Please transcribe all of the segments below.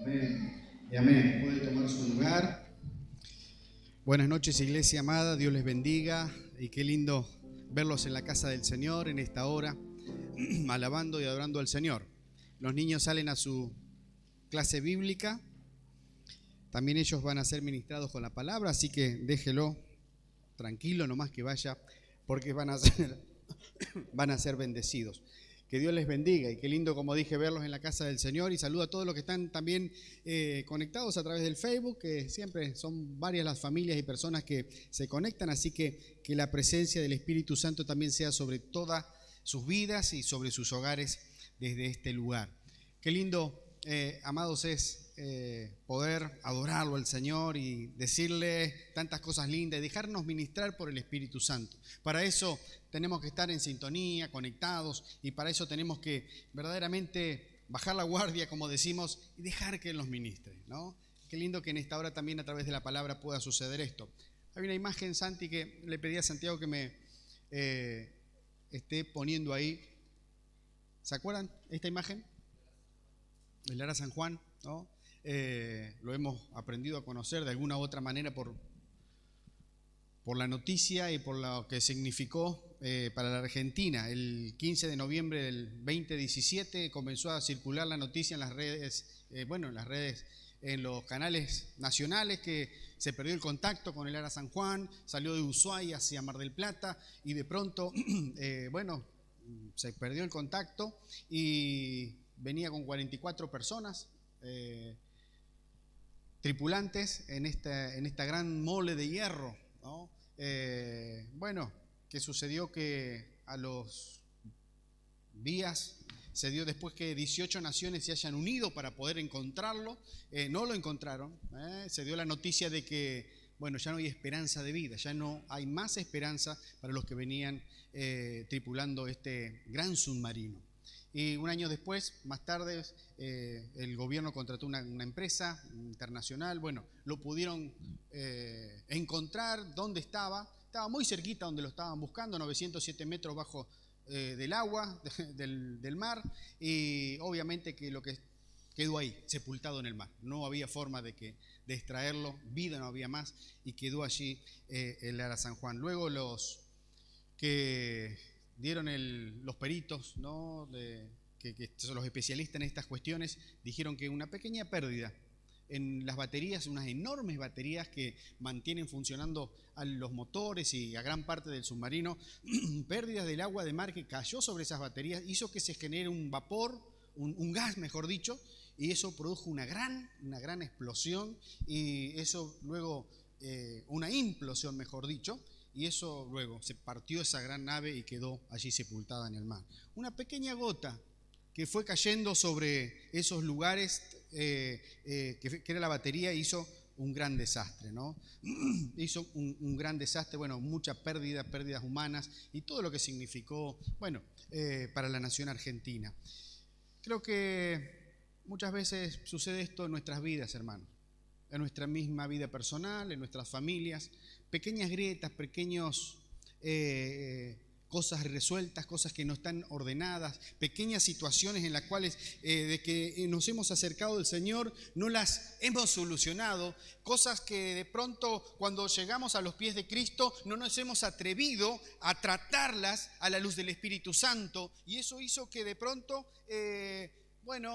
Amén y amén. Puede tomar su lugar. Buenas noches, iglesia amada. Dios les bendiga. Y qué lindo verlos en la casa del Señor en esta hora, alabando y adorando al Señor. Los niños salen a su clase bíblica. También ellos van a ser ministrados con la palabra, así que déjelo tranquilo, nomás que vaya, porque van a ser bendecidos. Que Dios les bendiga y qué lindo, como dije, verlos en la casa del Señor, y saludo a todos los que están también conectados a través del Facebook, que siempre son varias las familias y personas que se conectan, así que la presencia del Espíritu Santo también sea sobre todas sus vidas y sobre sus hogares desde este lugar. Qué lindo, amados, es poder adorarlo al Señor y decirle tantas cosas lindas y dejarnos ministrar por el Espíritu Santo. Para eso tenemos que estar en sintonía, conectados, y para eso tenemos que verdaderamente bajar la guardia, como decimos, y dejar que Él nos ministre, ¿no? Qué lindo que en esta hora también a través de la palabra pueda suceder esto. Hay una imagen, Santi, que le pedí a Santiago que me esté poniendo ahí. ¿Se acuerdan esta imagen? El Ara San Juan, ¿no? Lo hemos aprendido a conocer de alguna u otra manera por la noticia y por lo que significó para la Argentina. El 15 de noviembre del 2017 comenzó a circular la noticia en las redes, en los canales nacionales, que se perdió el contacto con el Ara San Juan, salió de Ushuaia hacia Mar del Plata y de pronto, se perdió el contacto y venía con 44 personas, tripulantes en esta gran mole de hierro, ¿no? ¿Qué sucedió? Que a los días se dio después que 18 naciones se hayan unido para poder encontrarlo. No lo encontraron. Se dio la noticia de que, ya no hay esperanza de vida, ya no hay más esperanza para los que venían tripulando este gran submarino. Y un año después, más tarde, el gobierno contrató una empresa internacional. Lo pudieron encontrar dónde estaba. Estaba muy cerquita donde lo estaban buscando, 907 metros bajo del agua, del mar. Y obviamente que lo que quedó ahí, sepultado en el mar. No había forma de extraerlo, vida no había más, y quedó allí el Ara San Juan. Luego los que dieron los peritos, ¿no? que son los especialistas en estas cuestiones, dijeron que una pequeña pérdida en las baterías, unas enormes baterías que mantienen funcionando a los motores y a gran parte del submarino, pérdidas del agua de mar que cayó sobre esas baterías, hizo que se genere un vapor, un gas, mejor dicho, y eso produjo una gran explosión, y eso luego una implosión, mejor dicho, y eso luego se partió esa gran nave y quedó allí sepultada en el mar. Una pequeña gota que fue cayendo sobre esos lugares, que era la batería, hizo un gran desastre, ¿no? Hizo un gran desastre, mucha pérdidas humanas y todo lo que significó, para la nación argentina. Creo que muchas veces sucede esto en nuestras vidas, hermanos, en nuestra misma vida personal, en nuestras familias. Pequeñas grietas, pequeños cosas resueltas, cosas que no están ordenadas, pequeñas situaciones en las cuales de que nos hemos acercado al Señor no las hemos solucionado, cosas que de pronto cuando llegamos a los pies de Cristo no nos hemos atrevido a tratarlas a la luz del Espíritu Santo, y eso hizo que de pronto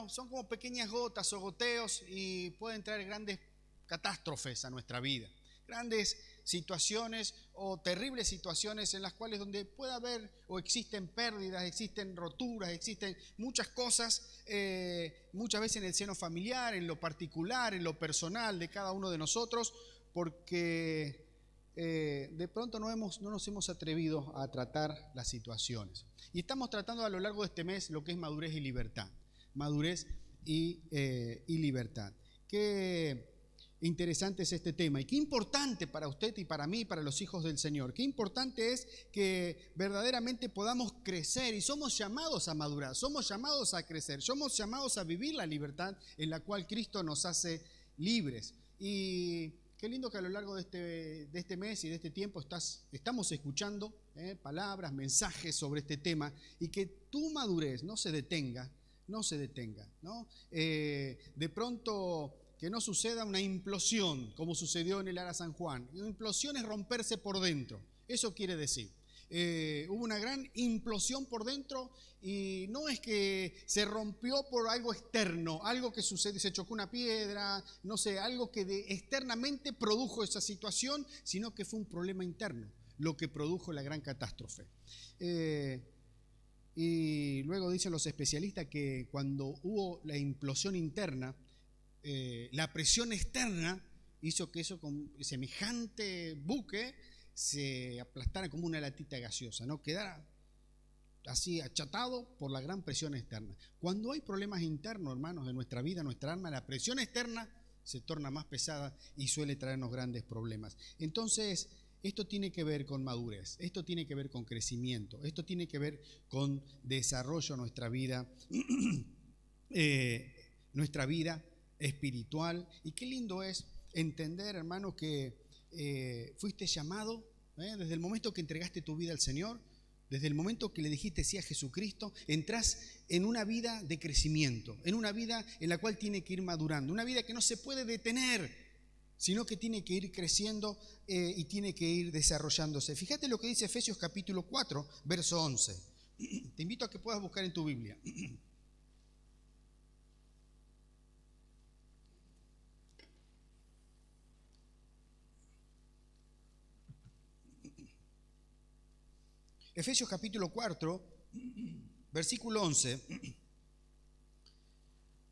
son como pequeñas gotas o goteos, y pueden traer grandes catástrofes a nuestra vida, grandes situaciones o terribles situaciones en las cuales donde puede haber o existen pérdidas, existen roturas, existen muchas cosas, muchas veces en el seno familiar, en lo particular, en lo personal de cada uno de nosotros, porque de pronto no nos hemos atrevido a tratar las situaciones. Y estamos tratando a lo largo de este mes lo que es madurez y libertad. Madurez y libertad. Qué interesante es este tema, y qué importante para usted y para mí, para los hijos del Señor. Qué importante es que verdaderamente podamos crecer, y somos llamados a madurar, somos llamados a crecer, somos llamados a vivir la libertad en la cual Cristo nos hace libres. Y qué lindo que a lo largo de este mes y de este tiempo estamos escuchando palabras, mensajes sobre este tema, y que tu madurez no se detenga no se detenga, ¿no? De pronto que no suceda una implosión, como sucedió en el Ara San Juan. Una implosión es romperse por dentro, eso quiere decir. Hubo una gran implosión por dentro y no es que se rompió por algo externo, algo que sucede, se chocó una piedra, no sé, algo que externamente produjo esa situación, sino que fue un problema interno lo que produjo la gran catástrofe. Y luego dicen los especialistas que cuando hubo la implosión interna, la presión externa hizo que eso con semejante buque se aplastara como una latita gaseosa, ¿no? Quedara así achatado por la gran presión externa. Cuando hay problemas internos, hermanos, en nuestra vida, nuestra alma, la presión externa se torna más pesada y suele traernos grandes problemas. Entonces, esto tiene que ver con madurez, esto tiene que ver con crecimiento, esto tiene que ver con desarrollo de nuestra vida, espiritual. Y qué lindo es entender, hermano, que fuiste llamado, desde el momento que entregaste tu vida al Señor, desde el momento que le dijiste sí a Jesucristo, entras en una vida de crecimiento, en una vida en la cual tiene que ir madurando, una vida que no se puede detener, sino que tiene que ir creciendo y tiene que ir desarrollándose. Fíjate lo que dice Efesios capítulo 4, verso 11. Te invito a que puedas buscar en tu Biblia. Efesios capítulo 4, versículo 11,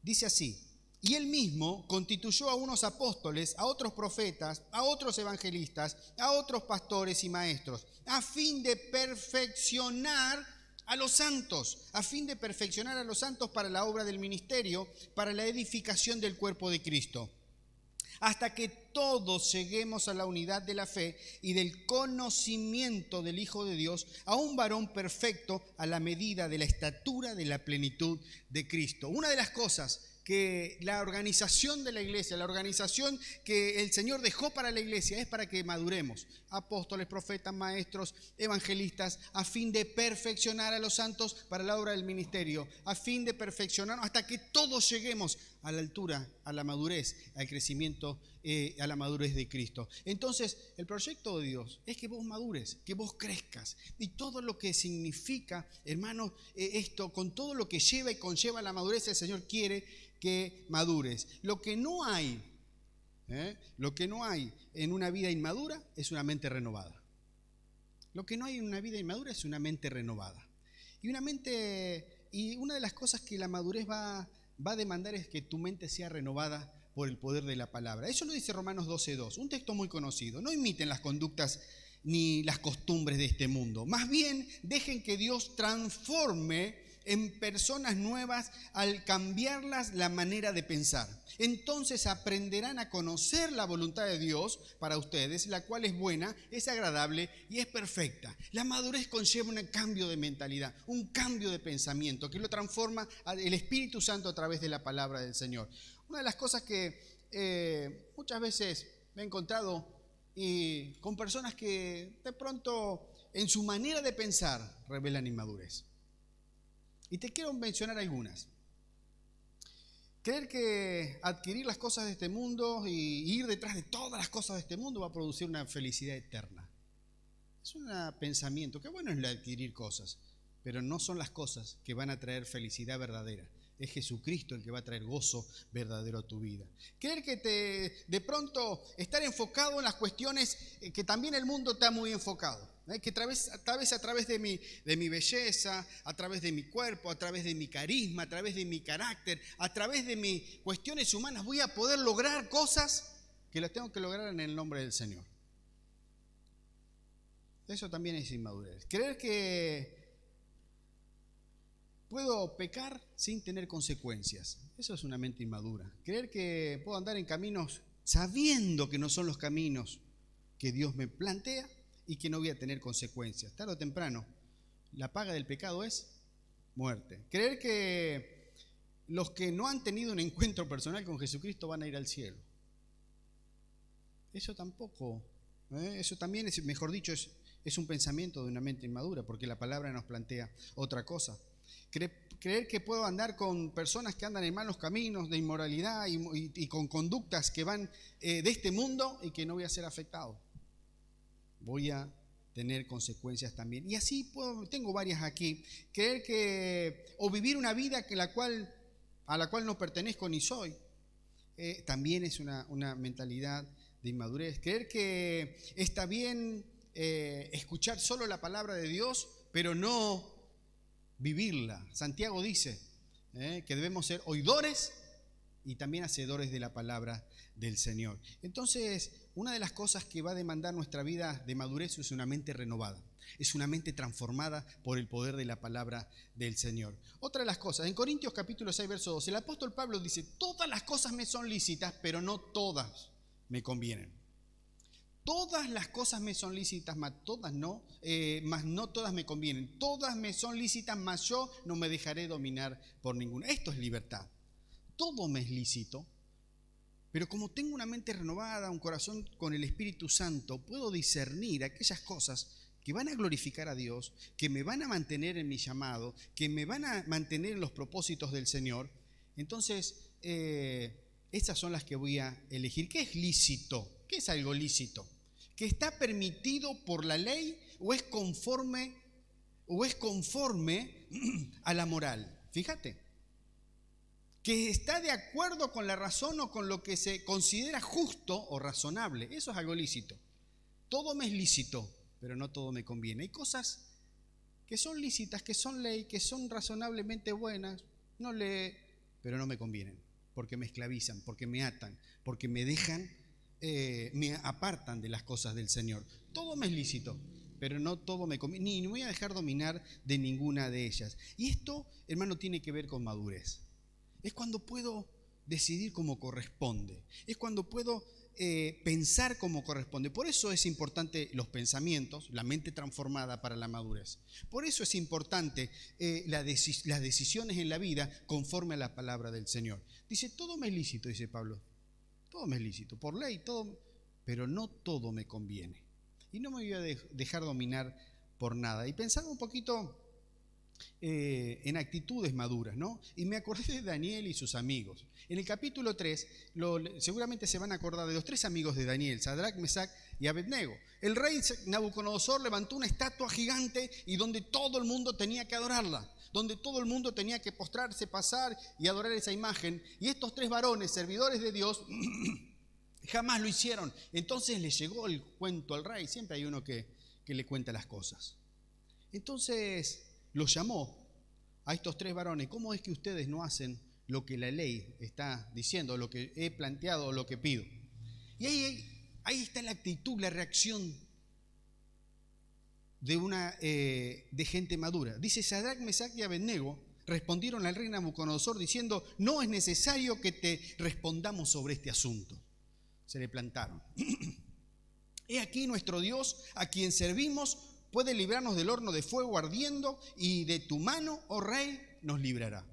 dice así: y él mismo constituyó a unos apóstoles, a otros profetas, a otros evangelistas, a otros pastores y maestros, a fin de perfeccionar a los santos, para la obra del ministerio, para la edificación del cuerpo de Cristo, hasta que todos lleguemos a la unidad de la fe y del conocimiento del Hijo de Dios, a un varón perfecto a la medida de la estatura de la plenitud de Cristo. Una de las cosas que la organización de la iglesia, la organización que el Señor dejó para la iglesia es para que maduremos, apóstoles, profetas, maestros, evangelistas, a fin de perfeccionar a los santos para la obra del ministerio, a fin de perfeccionar hasta que todos lleguemos a la altura, a la madurez, al crecimiento, a la madurez de Cristo. Entonces, el proyecto de Dios es que vos madures, que vos crezcas, y todo lo que significa, hermanos, esto, con todo lo que lleva y conlleva la madurez, el Señor quiere que madures. Lo que no hay en una vida inmadura es una mente renovada. Lo que no hay en una vida inmadura es una mente renovada. Y una de las cosas que la madurez va a demandar es que tu mente sea renovada por el poder de la palabra. Eso lo dice Romanos 12:2, un texto muy conocido. No imiten las conductas ni las costumbres de este mundo. Más bien, dejen que Dios transforme en personas nuevas al cambiarlas la manera de pensar. Entonces aprenderán a conocer la voluntad de Dios para ustedes, la cual es buena, es agradable y es perfecta. La madurez conlleva un cambio de mentalidad, un cambio de pensamiento que lo transforma el Espíritu Santo a través de la palabra del Señor. Una de las cosas que muchas veces me he encontrado con personas que de pronto en su manera de pensar revelan inmadurez. Y te quiero mencionar algunas. Creer que adquirir las cosas de este mundo y ir detrás de todas las cosas de este mundo va a producir una felicidad eterna. Es un pensamiento, que bueno es el adquirir cosas, pero no son las cosas que van a traer felicidad verdadera. Es Jesucristo el que va a traer gozo verdadero a tu vida. Creer que de pronto estar enfocado en las cuestiones que también el mundo está muy enfocado. Que tal vez a través de mi belleza, a través de mi cuerpo, a través de mi carisma, a través de mi carácter, a través de mis cuestiones humanas voy a poder lograr cosas que las tengo que lograr en el nombre del Señor. Eso también es inmadurez. Creer que puedo pecar sin tener consecuencias. Eso es una mente inmadura. Creer que puedo andar en caminos sabiendo que no son los caminos que Dios me plantea y que no voy a tener consecuencias. Tarde o temprano, la paga del pecado es muerte. Creer que los que no han tenido un encuentro personal con Jesucristo van a ir al cielo. Eso tampoco, eso también es, mejor dicho, es un pensamiento de una mente inmadura, porque la palabra nos plantea otra cosa. creer que puedo andar con personas que andan en malos caminos de inmoralidad y con conductas que van de este mundo y que no voy a ser afectado. Voy a tener consecuencias también. Y así tengo varias aquí. Creer que, o vivir una vida a la cual no pertenezco ni soy, también es una mentalidad de inmadurez. Creer que está bien escuchar solo la palabra de Dios, pero no vivirla. Santiago dice que debemos ser oidores y también hacedores de la palabra del Señor. Entonces, una de las cosas que va a demandar nuestra vida de madurez es una mente renovada, es una mente transformada por el poder de la palabra del Señor. Otra de las cosas, en Corintios capítulo 6, verso 2, el apóstol Pablo dice: todas las cosas me son lícitas, pero no todas me convienen. Todas las cosas me son lícitas, mas no todas me convienen. Todas me son lícitas, mas yo no me dejaré dominar por ninguna. Esto es libertad. Todo me es lícito, pero como tengo una mente renovada, un corazón con el Espíritu Santo, puedo discernir aquellas cosas que van a glorificar a Dios, que me van a mantener en mi llamado, que me van a mantener en los propósitos del Señor. Entonces, estas son las que voy a elegir. ¿Qué es lícito? ¿Qué es algo lícito? ¿Que está permitido por la ley o es conforme a la moral? Fíjate. Que está de acuerdo con la razón o con lo que se considera justo o razonable. Eso es algo lícito. Todo me es lícito, pero no todo me conviene. Hay cosas que son lícitas, que son ley, que son razonablemente buenas, pero no me convienen, porque me esclavizan, porque me atan, porque me dejan, me apartan de las cosas del Señor. Todo me es lícito, pero no todo me conviene, ni me voy a dejar dominar de ninguna de ellas. Y esto, hermano, tiene que ver con madurez. Es cuando puedo decidir como corresponde. Es cuando puedo pensar como corresponde. Por eso es importante los pensamientos, la mente transformada para la madurez. Por eso es importante las decisiones en la vida conforme a la palabra del Señor. Dice, todo me es lícito, dice Pablo. Todo me es lícito, por ley, todo, pero no todo me conviene. Y no me voy a dejar dominar por nada. Y pensaba un poquito en actitudes maduras, ¿no? Y me acordé de Daniel y sus amigos. En el capítulo 3, seguramente se van a acordar de los 3 amigos de Daniel, Sadrac, Mesac y Abednego. El rey Nabucodonosor levantó una estatua gigante y donde todo el mundo tenía que adorarla, donde todo el mundo tenía que postrarse, pasar y adorar esa imagen. Y estos 3 varones, servidores de Dios, jamás lo hicieron. Entonces le llegó el cuento al rey. Siempre hay uno que le cuenta las cosas. Entonces los llamó a estos 3 varones. ¿Cómo es que ustedes no hacen lo que la ley está diciendo, lo que he planteado o lo que pido? Y ahí está la actitud, la reacción de gente madura. Dice: Sadrac, Mesac y Abednego respondieron al rey Nabucodonosor diciendo: no es necesario que te respondamos sobre este asunto. Se le plantaron. He aquí nuestro Dios, a quien servimos, puede librarnos del horno de fuego ardiendo, y de tu mano, oh rey, nos librará.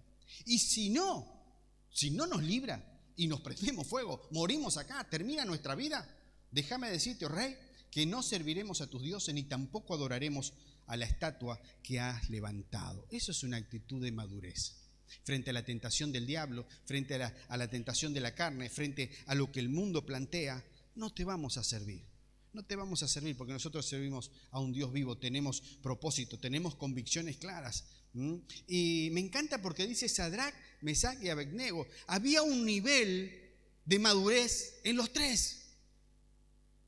Y si no nos libra y nos prendemos fuego, morimos acá, termina nuestra vida, déjame decirte, oh rey, que no serviremos a tus dioses ni tampoco adoraremos a la estatua que has levantado. Eso es una actitud de madurez. Frente a la tentación del diablo, frente a la tentación de la carne, frente a lo que el mundo plantea, no te vamos a servir. No te vamos a servir porque nosotros servimos a un Dios vivo, tenemos propósito, tenemos convicciones claras. Y me encanta porque dice Sadrac, Mesac y Abednego. Había un nivel de madurez en los 3.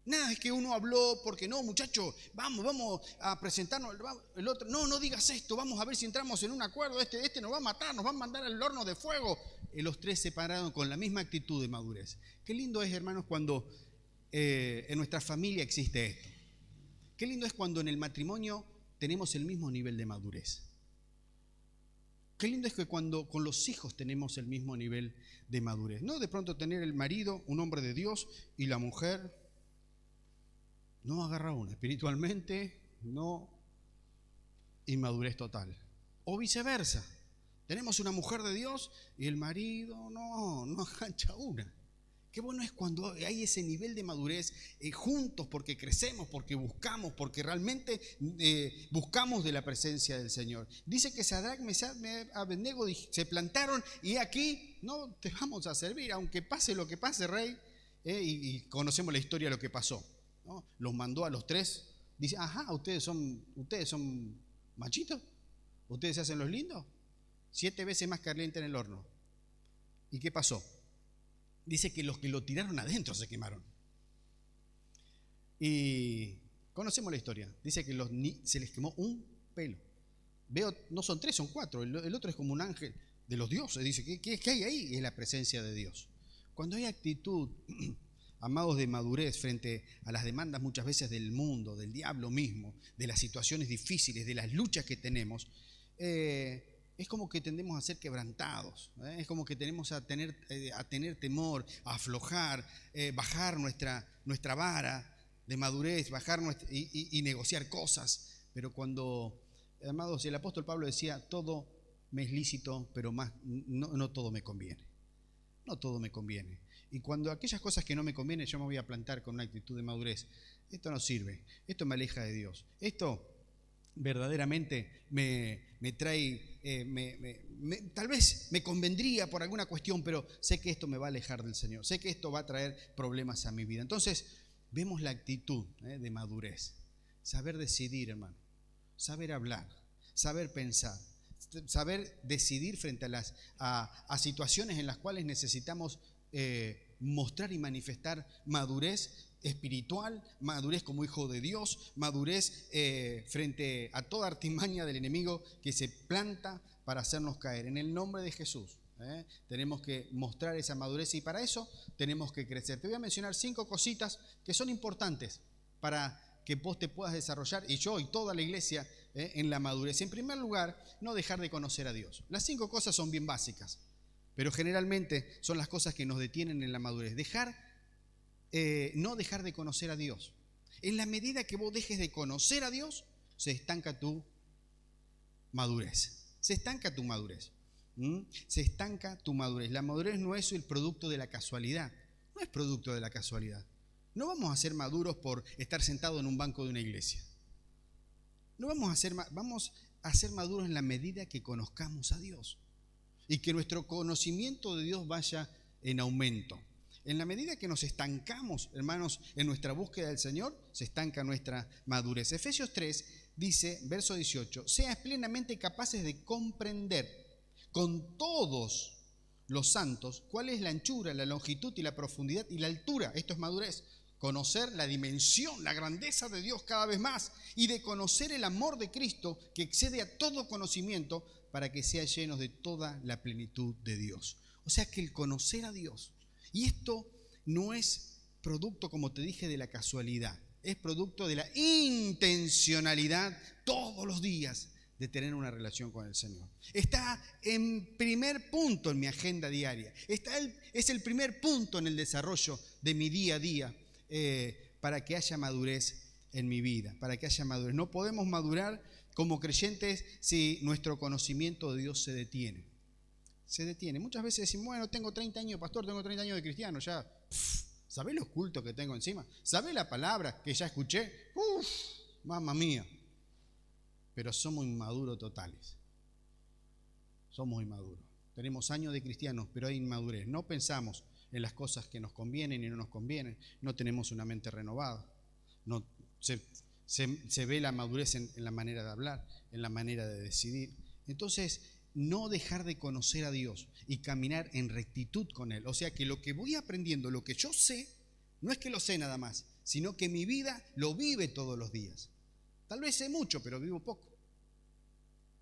Nada es que uno habló porque no, muchacho, vamos a presentarnos, el otro, no digas esto, vamos a ver si entramos en un acuerdo, este nos va a matar, nos va a mandar al horno de fuego. Y los 3 se pararon con la misma actitud de madurez. Qué lindo es, hermanos, cuando en nuestra familia existe esto. Qué lindo es cuando en el matrimonio tenemos el mismo nivel de madurez. Qué lindo es que cuando con los hijos tenemos el mismo nivel de madurez. No de pronto tener el marido, un hombre de Dios, y la mujer no agarra una. Espiritualmente, no, inmadurez total. O viceversa. Tenemos una mujer de Dios y el marido no engancha una. Qué bueno es cuando hay ese nivel de madurez juntos, porque crecemos, porque buscamos, porque realmente buscamos de la presencia del Señor. Dice que Sadrac, Mesach y Abednego se plantaron y aquí no te vamos a servir, aunque pase lo que pase, rey. Y conocemos la historia de lo que pasó, ¿no? Los mandó a los tres. Dice, ajá, ustedes son machitos, ustedes se hacen los lindos. 7 veces más caliente en el horno. ¿Y qué pasó? Dice que los que lo tiraron adentro se quemaron. Y conocemos la historia. Dice que se les quemó un pelo. Veo, no son 3, son 4. El otro es como un ángel de los dioses. Dice, ¿qué hay ahí? Es la presencia de Dios. Cuando hay actitud, amados, de madurez frente a las demandas muchas veces del mundo, del diablo mismo, de las situaciones difíciles, de las luchas que tenemos, es como que tendemos a ser quebrantados, es como que tenemos a tener temor, a aflojar, bajar nuestra vara de madurez, bajar y negociar cosas. Pero cuando, amados, el apóstol Pablo decía, todo me es lícito, pero no todo me conviene. No todo me conviene. Y cuando aquellas cosas que no me convienen, yo me voy a plantar con una actitud de madurez. Esto no sirve, esto me aleja de Dios. Esto verdaderamente me trae, tal vez me convendría por alguna cuestión, pero sé que esto me va a alejar del Señor, sé que esto va a traer problemas a mi vida. Entonces vemos la actitud de madurez, saber decidir, hermano, saber hablar, saber pensar, saber decidir frente a situaciones en las cuales necesitamos mostrar y manifestar madurez espiritual, madurez como hijo de Dios, madurez frente a toda artimaña del enemigo que se planta para hacernos caer. En el nombre de Jesús, tenemos que mostrar esa madurez y para eso tenemos que crecer. Te voy a mencionar 5 cositas que son importantes para que vos te puedas desarrollar, y yo y toda la iglesia, en la madurez. En primer lugar, no dejar de conocer a Dios. Las 5 cosas son bien básicas, pero generalmente son las cosas que nos detienen en la madurez. No dejar de conocer a Dios. En la medida que vos dejes de conocer a Dios, se estanca tu madurez. Se estanca tu madurez. Se estanca tu madurez. La madurez no es el producto de la casualidad. No es producto de la casualidad. No vamos a ser maduros por estar sentado en un banco de una iglesia. No vamos a ser maduros en la medida que conozcamos a Dios y que nuestro conocimiento de Dios vaya en aumento. En la medida que nos estancamos, hermanos, en nuestra búsqueda del Señor, se estanca nuestra madurez. Efesios 3 dice, verso 18, seas plenamente capaces de comprender con todos los santos cuál es la anchura, la longitud y la profundidad y la altura. Esto es madurez. Conocer la dimensión, la grandeza de Dios cada vez más y de conocer el amor de Cristo que excede a todo conocimiento para que sean llenos de toda la plenitud de Dios. O sea que el conocer a Dios, y esto no es producto, como te dije, de la casualidad, es producto de la intencionalidad todos los días de tener una relación con el Señor. Está en primer punto en mi agenda diaria, es el primer punto en el desarrollo de mi día a día. Para que haya madurez en mi vida, para que haya madurez. No podemos madurar como creyentes si nuestro conocimiento de Dios se detiene. Se detiene. Muchas veces decimos, bueno, tengo 30 años de pastor, tengo 30 años de cristiano, ya, ¿sabés los cultos que tengo encima? ¿Sabés la palabra que ya escuché? Mamma mía. Pero somos inmaduros totales. Somos inmaduros. Tenemos años de cristianos, pero hay inmadurez. No pensamos en las cosas que nos convienen y no nos convienen, no tenemos una mente renovada, no, se ve la madurez en la manera de hablar, en la manera de decidir. Entonces, no dejar de conocer a Dios y caminar en rectitud con Él. O sea que lo que voy aprendiendo, lo que yo sé, no es que lo sé nada más, sino que mi vida lo vive todos los días. Tal vez sé mucho, pero vivo poco.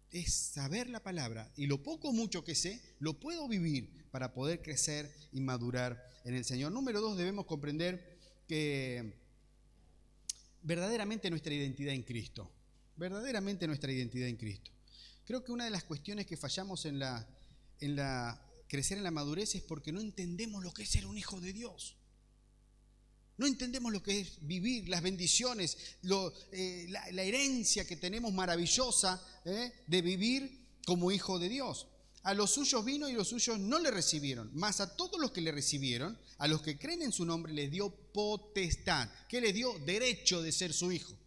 Es saber la palabra y lo poco o mucho que sé, lo puedo vivir para poder crecer y madurar en el Señor. Número 2, debemos comprender que verdaderamente nuestra identidad en Cristo. Verdaderamente nuestra identidad en Cristo. Creo que una de las cuestiones que fallamos en crecer en la madurez es porque no entendemos lo que es ser un hijo de Dios. No entendemos lo que es vivir, las bendiciones, la herencia que tenemos maravillosa de vivir como hijo de Dios. A los suyos vino y los suyos no le recibieron. Mas a todos los que le recibieron, a los que creen en su nombre, les dio potestad. ¿Qué les dio? Derecho de ser su hijo.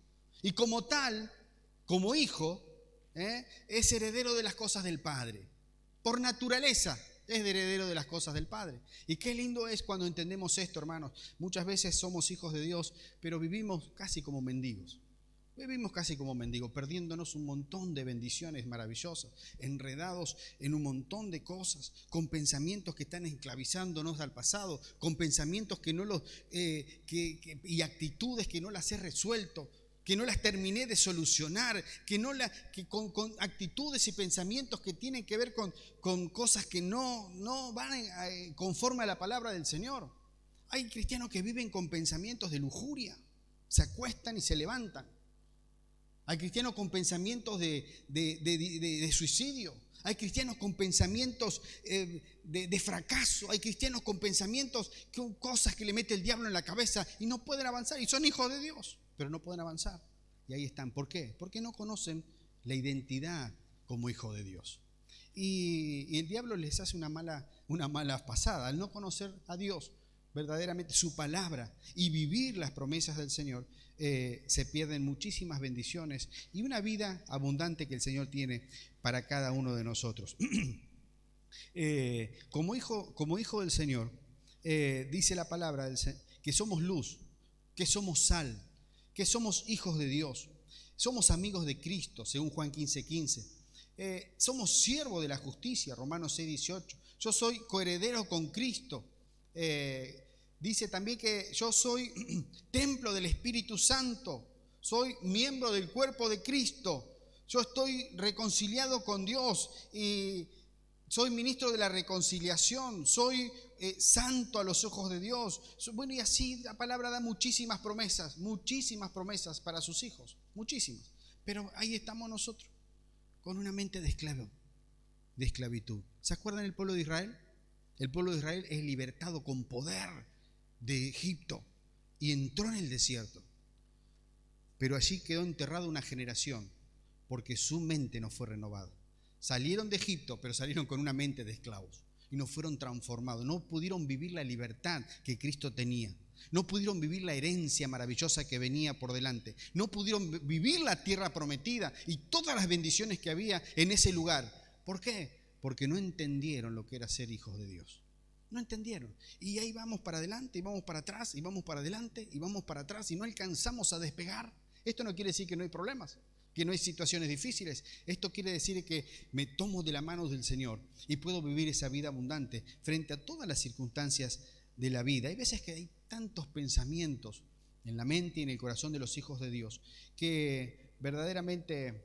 Y como tal, como hijo, es heredero de las cosas del Padre. Por naturaleza es heredero de las cosas del Padre. Y qué lindo es cuando entendemos esto, hermanos. Muchas veces somos hijos de Dios, pero vivimos casi como mendigos. Vivimos casi como mendigos, perdiéndonos un montón de bendiciones maravillosas, enredados en un montón de cosas, con pensamientos que están esclavizándonos al pasado, con pensamientos que no los y actitudes que no las he resuelto, que no las terminé de solucionar, con actitudes y pensamientos que tienen que ver con cosas que no van conforme a la palabra del Señor. Hay cristianos que viven con pensamientos de lujuria, se acuestan y se levantan. Hay cristianos con pensamientos de suicidio. Hay cristianos con pensamientos de fracaso. Hay cristianos con pensamientos, cosas que le mete el diablo en la cabeza y no pueden avanzar. Y son hijos de Dios, pero no pueden avanzar. Y ahí están. ¿Por qué? Porque no conocen la identidad como hijo de Dios. Y el diablo les hace una mala pasada. Al no conocer a Dios, verdaderamente su palabra y vivir las promesas del Señor, se pierden muchísimas bendiciones y una vida abundante que el Señor tiene para cada uno de nosotros. Como hijo del Señor, dice la palabra que somos luz, que somos sal, que somos hijos de Dios, somos amigos de Cristo, según Juan 15:15. Somos siervos de la justicia, Romanos 6:18. Yo soy coheredero con Cristo. Dice también que yo soy templo del Espíritu Santo, soy miembro del cuerpo de Cristo, yo estoy reconciliado con Dios y soy ministro de la reconciliación, soy santo a los ojos de Dios. Bueno, y así la palabra da muchísimas promesas para sus hijos, muchísimas. Pero ahí estamos nosotros, con una mente de esclavitud. ¿Se acuerdan del pueblo de Israel? El pueblo de Israel es libertado con poder de Egipto y entró en el desierto, pero allí quedó enterrada una generación porque su mente no fue renovada. Salieron de Egipto, pero salieron con una mente de esclavos y no fueron transformados, no pudieron vivir la libertad que Cristo tenía, no pudieron vivir la herencia maravillosa que venía por delante, no pudieron vivir la tierra prometida y todas las bendiciones que había en ese lugar. ¿Por qué? Porque no entendieron lo que era ser hijos de Dios. No entendieron. Y ahí vamos para adelante y vamos para atrás y vamos para adelante y vamos para atrás y no alcanzamos a despegar. Esto no quiere decir que no hay problemas, que no hay situaciones difíciles. Esto quiere decir que me tomo de la mano del Señor y puedo vivir esa vida abundante frente a todas las circunstancias de la vida. Hay veces que hay tantos pensamientos en la mente y en el corazón de los hijos de Dios que verdaderamente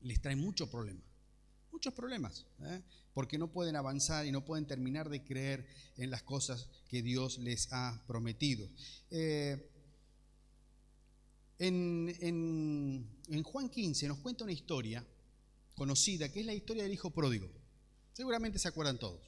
les traen muchos problemas, porque no pueden avanzar y no pueden terminar de creer en las cosas que Dios les ha prometido. En Juan 15 nos cuenta una historia conocida, que es la historia del hijo pródigo. Seguramente se acuerdan todos.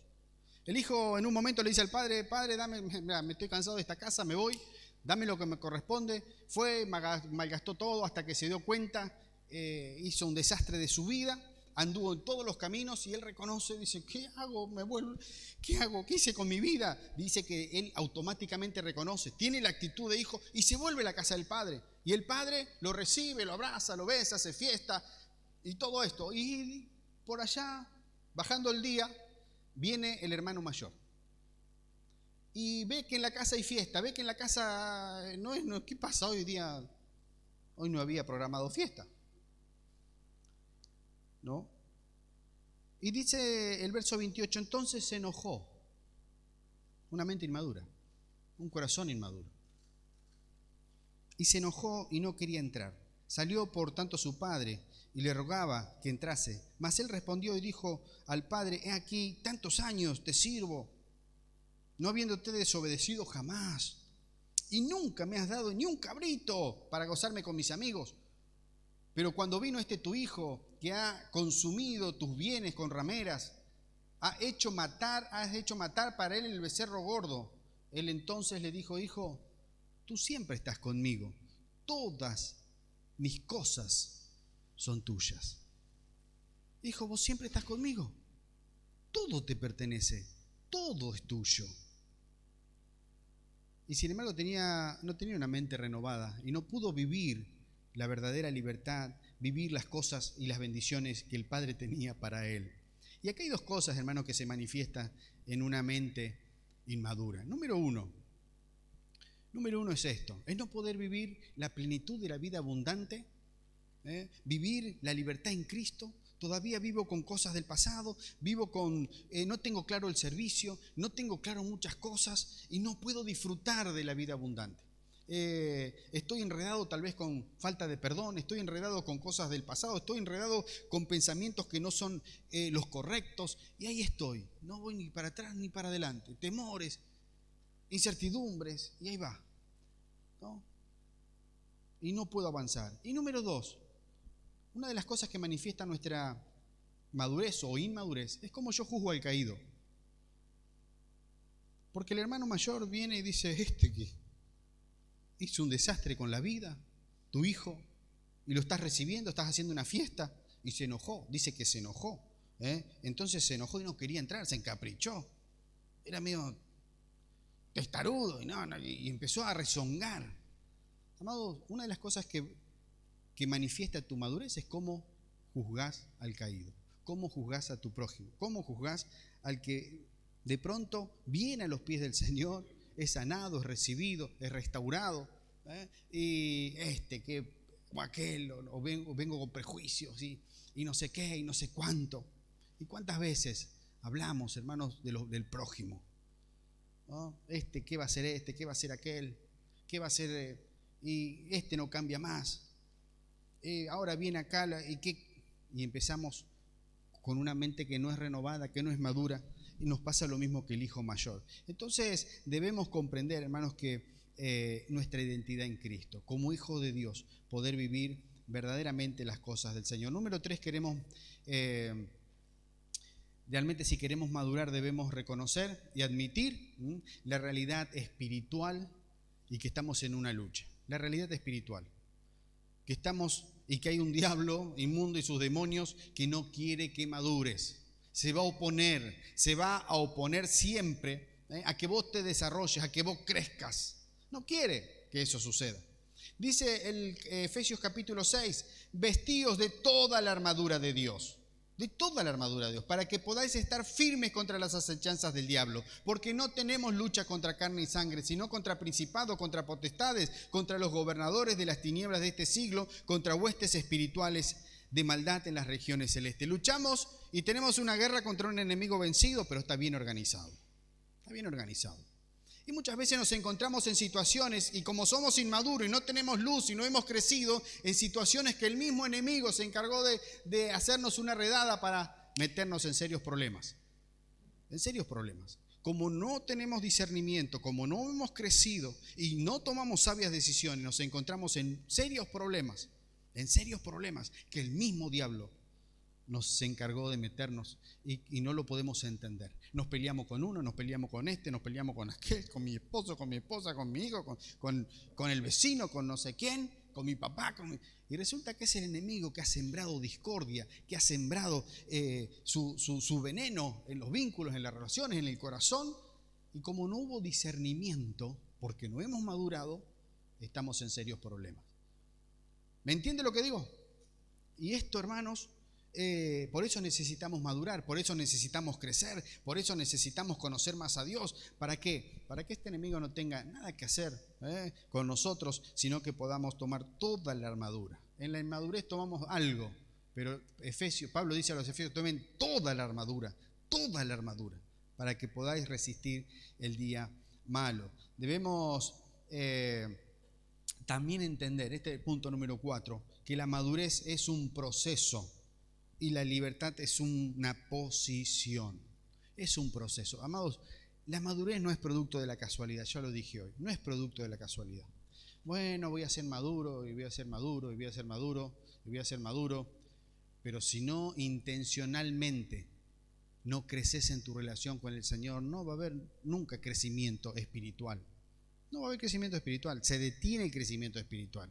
El hijo en un momento le dice al padre: padre, me estoy cansado de esta casa, me voy, dame lo que me corresponde. Fue, malgastó todo hasta que se dio cuenta, hizo un desastre de su vida, anduvo en todos los caminos y él reconoce, dice: ¿qué hago? ¿Me vuelvo? ¿Qué hago? ¿Qué hice con mi vida? Dice que él automáticamente reconoce, tiene la actitud de hijo y se vuelve a la casa del padre. Y el padre lo recibe, lo abraza, lo besa, hace fiesta y todo esto. Y por allá, bajando el día, viene el hermano mayor. Y ve que en la casa hay fiesta, ve que en la casa ¿qué pasa hoy día? Hoy no había programado fiesta, ¿no? Y dice el verso 28, entonces se enojó. Una mente inmadura, un corazón inmaduro. Y se enojó y no quería entrar. Salió por tanto su padre y le rogaba que entrase. Mas él respondió y dijo al padre: he aquí, tantos años te sirvo, no habiéndote desobedecido jamás. Y nunca me has dado ni un cabrito para gozarme con mis amigos. Pero cuando vino tu hijo, que ha consumido tus bienes con rameras, has hecho matar para él el becerro gordo. Él entonces le dijo: hijo, tú siempre estás conmigo, todas mis cosas son tuyas. Hijo, vos siempre estás conmigo. Todo te pertenece, todo es tuyo. Y sin embargo no tenía una mente renovada y no pudo vivir la verdadera libertad, vivir las cosas y las bendiciones que el Padre tenía para él. Y acá hay dos cosas, hermanos, que se manifiestan en una mente inmadura. Número uno es esto, es no poder vivir la plenitud de la vida abundante, vivir la libertad en Cristo. Todavía vivo con cosas del pasado, no tengo claro el servicio, no tengo claro muchas cosas y no puedo disfrutar de la vida abundante. Estoy enredado tal vez con falta de perdón, estoy enredado con cosas del pasado, estoy enredado con pensamientos que no son los correctos y ahí estoy, no voy ni para atrás ni para adelante, temores, incertidumbres y ahí va, ¿no? Y no puedo avanzar. Y número dos, una de las cosas que manifiesta nuestra madurez o inmadurez es cómo yo juzgo al caído. Porque el hermano mayor viene y dice, que hizo un desastre con la vida, tu hijo, y lo estás recibiendo, estás haciendo una fiesta, y se enojó, dice que se enojó. Entonces se enojó y no quería entrar, se encaprichó. Era medio testarudo y empezó a rezongar. Amados, una de las cosas que manifiesta tu madurez es cómo juzgás al caído, cómo juzgás a tu prójimo, cómo juzgás al que de pronto viene a los pies del Señor, es sanado, es recibido, es restaurado, y o aquel, o vengo con prejuicios y no sé qué, y no sé cuánto. ¿Y cuántas veces hablamos, hermanos, del prójimo? ¿No? ¿Qué va a ser qué va a ser aquel? ¿Qué va a ser? Y no cambia más. Ahora viene acá y empezamos con una mente que no es renovada, que no es madura, y nos pasa lo mismo que el hijo mayor. Entonces debemos comprender, hermanos, que nuestra identidad en Cristo, como hijo de Dios, poder vivir verdaderamente las cosas del Señor. Número 3, realmente si queremos madurar debemos reconocer y admitir la realidad espiritual y que estamos en una lucha. La realidad espiritual, que estamos y que hay un diablo inmundo y sus demonios que no quiere que madures. Se va a oponer siempre a que vos te desarrolles, a que vos crezcas. No quiere que eso suceda. Dice el Efesios capítulo 6, vestíos de toda la armadura de Dios. De toda la armadura de Dios, para que podáis estar firmes contra las acechanzas del diablo, porque no tenemos lucha contra carne y sangre, sino contra principados, contra potestades, contra los gobernadores de las tinieblas de este siglo, contra huestes espirituales de maldad en las regiones celestes. Luchamos y tenemos una guerra contra un enemigo vencido, pero está bien organizado. Está bien organizado. Y muchas veces nos encontramos en situaciones, y como somos inmaduros y no tenemos luz y no hemos crecido, en situaciones que el mismo enemigo se encargó de hacernos una redada para meternos en serios problemas. En serios problemas. Como no tenemos discernimiento, como no hemos crecido y no tomamos sabias decisiones, nos encontramos en serios problemas que el mismo diablo nos encargó de meternos y no lo podemos entender. Nos peleamos con uno, nos peleamos con nos peleamos con aquel, con mi esposo, con mi esposa, con mi hijo, con el vecino, con no sé quién, con mi papá. Y resulta que es el enemigo que ha sembrado discordia, que ha sembrado su veneno en los vínculos, en las relaciones, en el corazón. Y como no hubo discernimiento, porque no hemos madurado, estamos en serios problemas. ¿Me entiende lo que digo? Y esto, hermanos, por eso necesitamos madurar, por eso necesitamos crecer, por eso necesitamos conocer más a Dios. ¿Para qué? Para que este enemigo no tenga nada que hacer con nosotros, sino que podamos tomar toda la armadura. En la inmadurez tomamos algo, pero Pablo dice a los Efesios, tomen toda la armadura, para que podáis resistir el día malo. Debemos también entender, este es el punto número 4, que la madurez es un proceso. Y la libertad es una posición, es un proceso. Amados, la madurez no es producto de la casualidad, ya lo dije hoy, no es producto de la casualidad. Bueno, voy a ser maduro, y voy a ser maduro, y voy a ser maduro, y voy a ser maduro, pero si no intencionalmente no creces en tu relación con el Señor, no va a haber nunca crecimiento espiritual. No va a haber crecimiento espiritual, se detiene el crecimiento espiritual.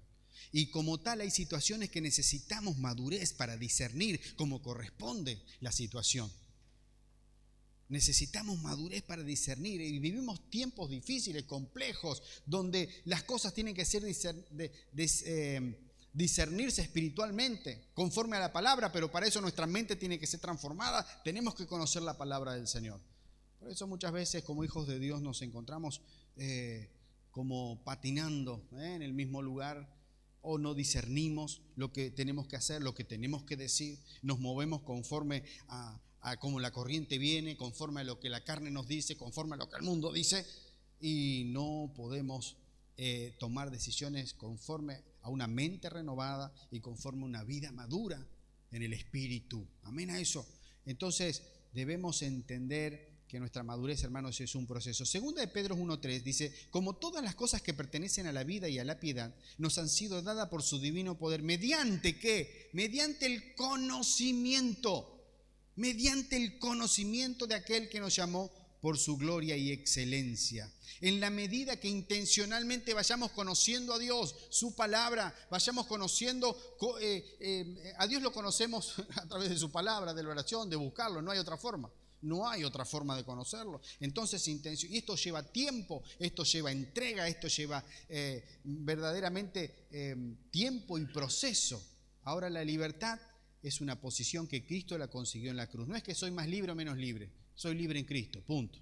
Y como tal hay situaciones que necesitamos madurez para discernir como corresponde la situación. Necesitamos madurez para discernir y vivimos tiempos difíciles, complejos, donde las cosas tienen que ser discernirse espiritualmente, conforme a la palabra, pero para eso nuestra mente tiene que ser transformada, tenemos que conocer la palabra del Señor. Por eso muchas veces como hijos de Dios nos encontramos como patinando en el mismo lugar, o no discernimos lo que tenemos que hacer, lo que tenemos que decir, nos movemos conforme a cómo la corriente viene, conforme a lo que la carne nos dice, conforme a lo que el mundo dice, y no podemos tomar decisiones conforme a una mente renovada y conforme a una vida madura en el Espíritu. Amén a eso. Entonces debemos entender que nuestra madurez, hermanos, es un proceso. Segunda de Pedro 1:3 dice: como todas las cosas que pertenecen a la vida y a la piedad nos han sido dadas por su divino poder, ¿mediante qué? Mediante el conocimiento. Mediante el conocimiento de aquel que nos llamó por su gloria y excelencia. En la medida que intencionalmente vayamos conociendo a Dios, su palabra, vayamos conociendo, a Dios lo conocemos a través de su palabra, de la oración, de buscarlo, no hay otra forma. No hay otra forma de conocerlo. Entonces, y esto lleva tiempo, esto lleva entrega, esto lleva verdaderamente tiempo y proceso. Ahora, la libertad es una posición que Cristo la consiguió en la cruz. No es que soy más libre o menos libre. Soy libre en Cristo, punto.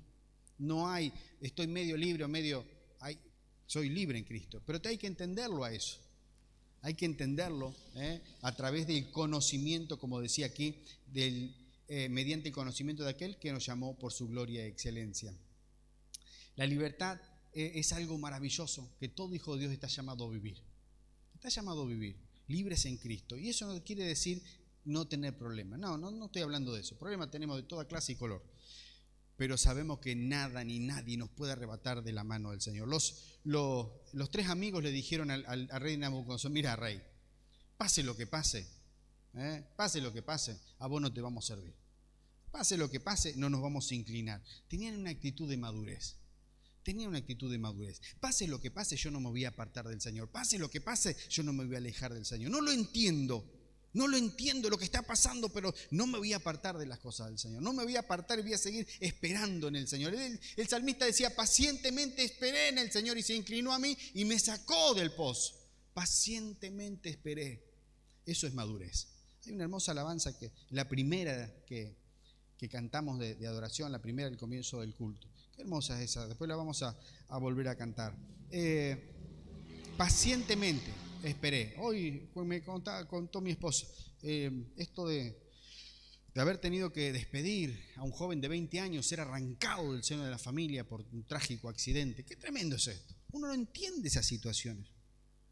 No hay, estoy medio libre o medio... soy libre en Cristo. Pero hay que entenderlo a eso. Hay que entenderlo a través del conocimiento, como decía aquí, mediante el conocimiento de aquel que nos llamó por su gloria y excelencia. La libertad es algo maravilloso que todo hijo de Dios está llamado a vivir. Está llamado a vivir, libres en Cristo. Y eso no quiere decir no tener problemas. No estoy hablando de eso. Problemas tenemos de toda clase y color. Pero sabemos que nada ni nadie nos puede arrebatar de la mano del Señor. Los tres amigos le dijeron al rey Nabucodonosor: mira, rey, pase lo que pase, pase lo que pase, a vos no te vamos a servir. Pase lo que pase, no nos vamos a inclinar. Tenían una actitud de madurez. Pase lo que pase, yo no me voy a apartar del Señor. Pase lo que pase, yo no me voy a alejar del Señor. No lo entiendo lo que está pasando, pero no me voy a apartar de las cosas del Señor. No me voy a apartar y voy a seguir esperando en el Señor. El salmista decía: pacientemente esperé en el Señor y se inclinó a mí y me sacó del pozo. Pacientemente esperé. Eso es madurez. Hay una hermosa alabanza, la primera que cantamos de adoración, la primera del comienzo del culto. Qué hermosa es esa, después la vamos a volver a cantar. Pacientemente esperé. Hoy me contó mi esposa esto de haber tenido que despedir a un joven de 20 años, ser arrancado del seno de la familia por un trágico accidente. Qué tremendo es esto. Uno no entiende esas situaciones.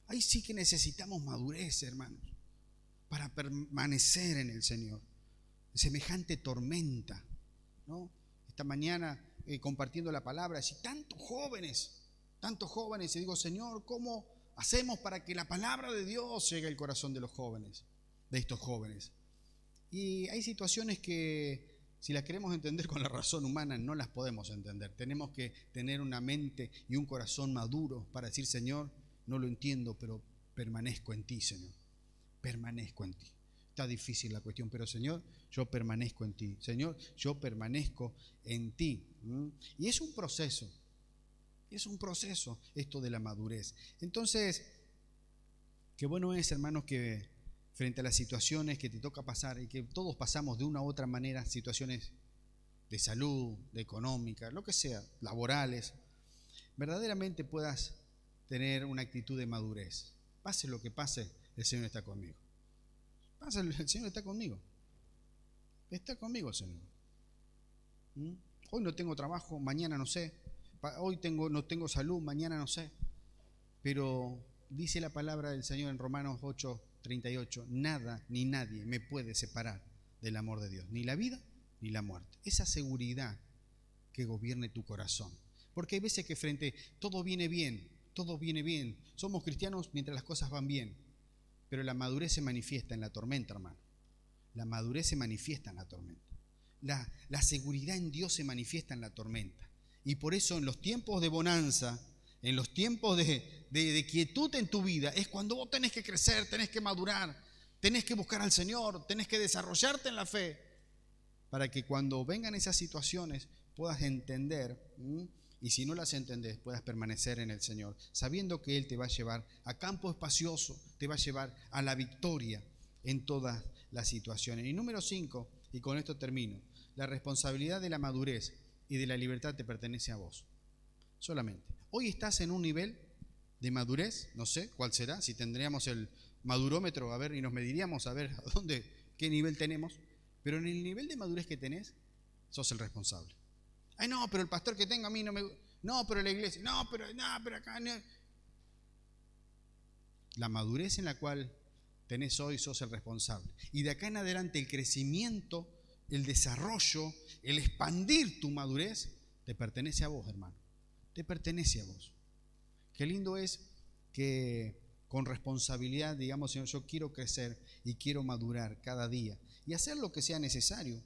Ahí sí que necesitamos madurez, hermanos, para permanecer en el Señor. Semejante tormenta, ¿no? Esta mañana compartiendo la palabra, y tantos jóvenes, y digo: Señor, ¿cómo hacemos para que la palabra de Dios llegue al corazón de los jóvenes, de estos jóvenes? Y hay situaciones que, si las queremos entender con la razón humana, no las podemos entender. Tenemos que tener una mente y un corazón maduro para decir: Señor, no lo entiendo, pero permanezco en ti, Señor. Permanezco en ti. Está difícil la cuestión, pero Señor, yo permanezco en ti. Señor, yo permanezco en ti. Y es un proceso esto de la madurez. Entonces, qué bueno es, hermanos, que frente a las situaciones que te toca pasar, y que todos pasamos de una u otra manera, situaciones de salud, de económica, lo que sea, laborales, verdaderamente puedas tener una actitud de madurez. Pase lo que pase, el Señor está conmigo. El Señor está conmigo. Está conmigo el Señor. Hoy no tengo trabajo, mañana no sé. Hoy no tengo salud, mañana no sé. Pero dice la palabra del Señor en Romanos 8:38: nada ni nadie me puede separar del amor de Dios, ni la vida ni la muerte. Esa seguridad que gobierne tu corazón. Porque hay veces que todo viene bien. Somos cristianos mientras las cosas van bien. Pero la madurez se manifiesta en la tormenta, hermano. La madurez se manifiesta en la tormenta. La seguridad en Dios se manifiesta en la tormenta. Y por eso en los tiempos de bonanza, en los tiempos de de quietud en tu vida es cuando vos tenés que crecer, tenés que madurar, tenés que buscar al Señor, tenés que desarrollarte en la fe, para que cuando vengan esas situaciones puedas entender, y si no las entendés, puedas permanecer en el Señor, sabiendo que Él te va a llevar a campo espacioso, te va a llevar a la victoria en todas las situaciones. Y número 5, y con esto termino, la responsabilidad de la madurez y de la libertad te pertenece a vos, solamente. Hoy estás en un nivel de madurez, no sé cuál será, si tendríamos el madurómetro, a ver, y nos mediríamos a ver qué nivel tenemos, pero en el nivel de madurez que tenés, sos el responsable. Ay, no, pero el pastor que tengo a mí no me... No, pero la iglesia... No, pero acá no. La madurez en la cual tenés hoy, sos el responsable. Y de acá en adelante el crecimiento, el desarrollo, el expandir tu madurez, te pertenece a vos, hermano. Te pertenece a vos. Qué lindo es que con responsabilidad digamos, Señor, yo quiero crecer y quiero madurar cada día y hacer lo que sea necesario.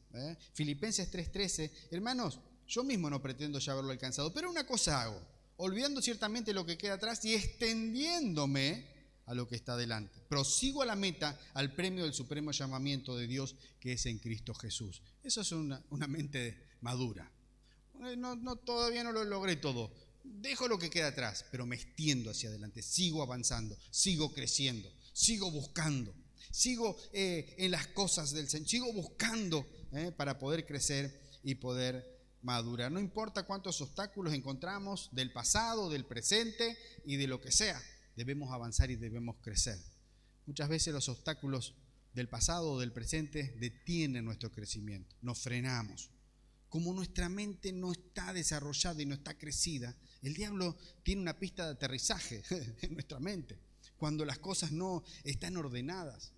Filipenses 3:13, hermanos, yo mismo no pretendo ya haberlo alcanzado, pero una cosa hago, olvidando ciertamente lo que queda atrás y extendiéndome a lo que está delante. Prosigo a la meta, al premio del supremo llamamiento de Dios que es en Cristo Jesús. Eso es una mente madura. Todavía no lo logré todo. Dejo lo que queda atrás, pero me extiendo hacia adelante. Sigo avanzando, sigo creciendo, sigo buscando, sigo en las cosas del Señor, sigo buscando para poder crecer y poder madurar. No importa cuántos obstáculos encontramos del pasado, del presente y de lo que sea, debemos avanzar y debemos crecer. Muchas veces los obstáculos del pasado o del presente detienen nuestro crecimiento, nos frenamos. Como nuestra mente no está desarrollada y no está crecida, el diablo tiene una pista de aterrizaje en nuestra mente. Cuando las cosas no están ordenadas,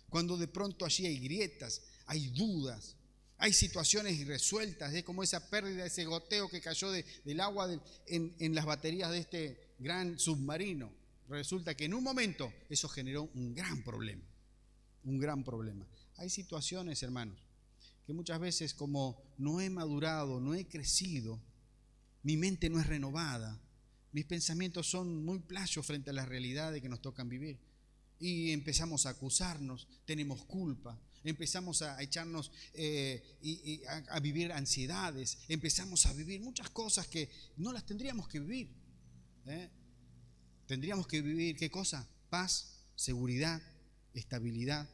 cuando de pronto allí hay grietas, hay dudas, hay situaciones irresueltas, es como esa pérdida, ese goteo que cayó del agua en las baterías de este gran submarino. Resulta que en un momento eso generó un gran problema, un gran problema. Hay situaciones, hermanos, que muchas veces como no he madurado, no he crecido, mi mente no es renovada, mis pensamientos son muy playos frente a las realidades que nos tocan vivir. Y empezamos a acusarnos, tenemos culpa, empezamos a echarnos a vivir ansiedades, empezamos a vivir muchas cosas que no las tendríamos que vivir. Tendríamos que vivir, ¿qué cosa? Paz, seguridad, estabilidad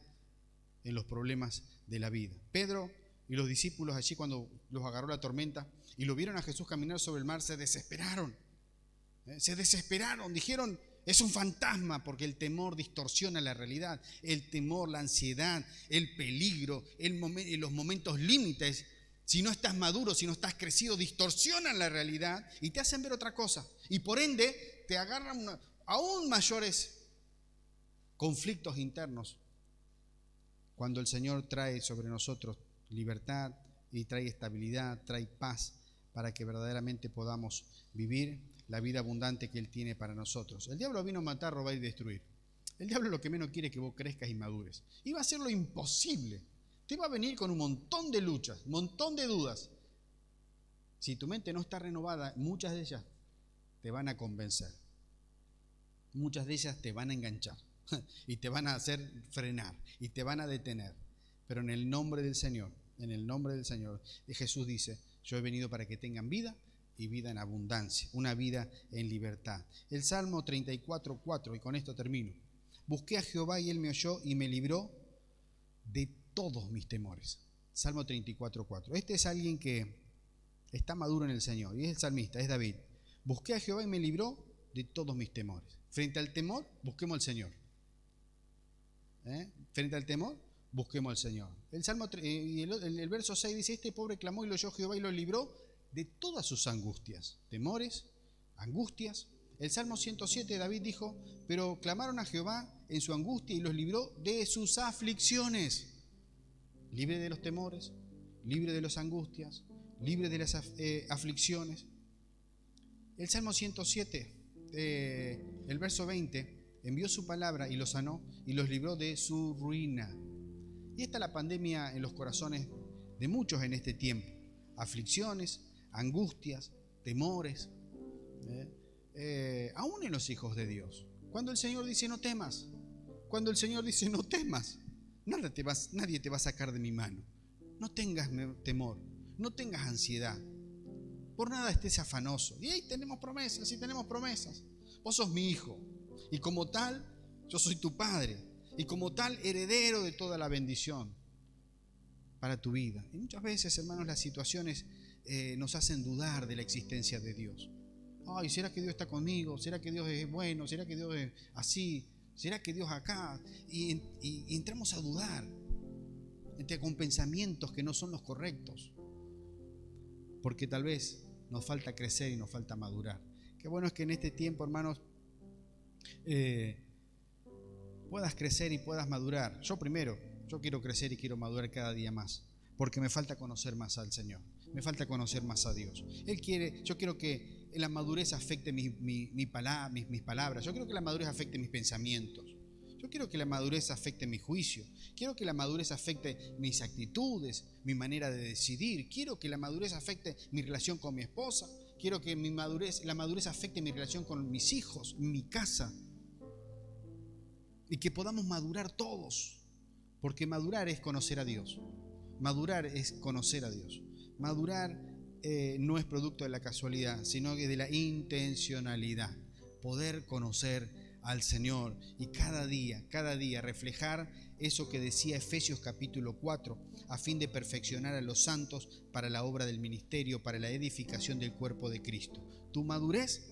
en los problemas de la vida. Pedro y los discípulos allí cuando los agarró la tormenta y lo vieron a Jesús caminar sobre el mar, se desesperaron. Dijeron, es un fantasma, porque el temor distorsiona la realidad. El temor, la ansiedad, el peligro, los momentos límites, si no estás maduro, si no estás crecido, distorsionan la realidad y te hacen ver otra cosa. Y por ende te agarran aún mayores conflictos internos cuando el Señor trae sobre nosotros libertad y trae estabilidad, trae paz para que verdaderamente podamos vivir la vida abundante que Él tiene para nosotros. El diablo vino a matar, robar y destruir. El diablo lo que menos quiere es que vos crezcas y madures. Y va a hacer lo imposible. Te va a venir con un montón de luchas, un montón de dudas. Si tu mente no está renovada, muchas de ellas te van a convencer. Muchas de ellas te van a enganchar y te van a hacer frenar y te van a detener. Pero en el nombre del Señor, Jesús dice, yo he venido para que tengan vida y vida en abundancia, una vida en libertad. El Salmo 34:4, y con esto termino. Busqué a Jehová y Él me oyó y me libró de todos mis temores. Salmo 34:4. Este es alguien que está maduro en el Señor y es el salmista, es David. Busqué a Jehová y me libró de todos mis temores. Frente al temor, busquemos al Señor. Frente al temor, busquemos al Señor. El Salmo y el verso 6 dice, este pobre clamó y lo oyó Jehová y lo libró de todas sus angustias, temores, angustias. El Salmo 107, David dijo, pero clamaron a Jehová en su angustia y los libró de sus aflicciones. Libre de los temores, libre de las angustias, libre de las aflicciones. El Salmo 107, el verso 20, envió su palabra y los sanó y los libró de su ruina. Y está la pandemia en los corazones de muchos en este tiempo. Aflicciones, angustias, temores. aún en los hijos de Dios. Cuando el Señor dice no temas, cuando el Señor dice no temas, nadie te va a sacar de mi mano. No tengas temor, no tengas ansiedad, por nada estés afanoso. Y ahí tenemos promesas, y tenemos promesas. Vos sos mi hijo, y como tal, yo soy tu padre, y como tal, heredero de toda la bendición para tu vida. Y muchas veces, hermanos, las situaciones nos hacen dudar de la existencia de Dios. Ay, ¿será que Dios está conmigo? ¿Será que Dios es bueno? ¿Será que Dios es así? ¿Será que Dios acá? Y entramos a dudar con pensamientos que no son los correctos, porque tal vez nos falta crecer y nos falta madurar. Qué bueno es que en este tiempo, hermanos, puedas crecer y puedas madurar. Yo quiero crecer y quiero madurar cada día más, porque me falta conocer más al Señor, me falta conocer más a Dios. Yo quiero que la madurez afecte mis palabras, yo quiero que la madurez afecte mis pensamientos, yo quiero que la madurez afecte mi juicio, quiero que la madurez afecte mis actitudes, mi manera de decidir, quiero que la madurez afecte mi relación con mi esposa, quiero que la madurez afecte mi relación con mis hijos, mi casa, y que podamos madurar todos, porque madurar es conocer a Dios, madurar es conocer a Dios, madurar no es producto de la casualidad, sino que de la intencionalidad, poder conocer al Señor y cada día reflejar eso que decía Efesios capítulo 4, a fin de perfeccionar a los santos para la obra del ministerio, para la edificación del cuerpo de Cristo. Tu madurez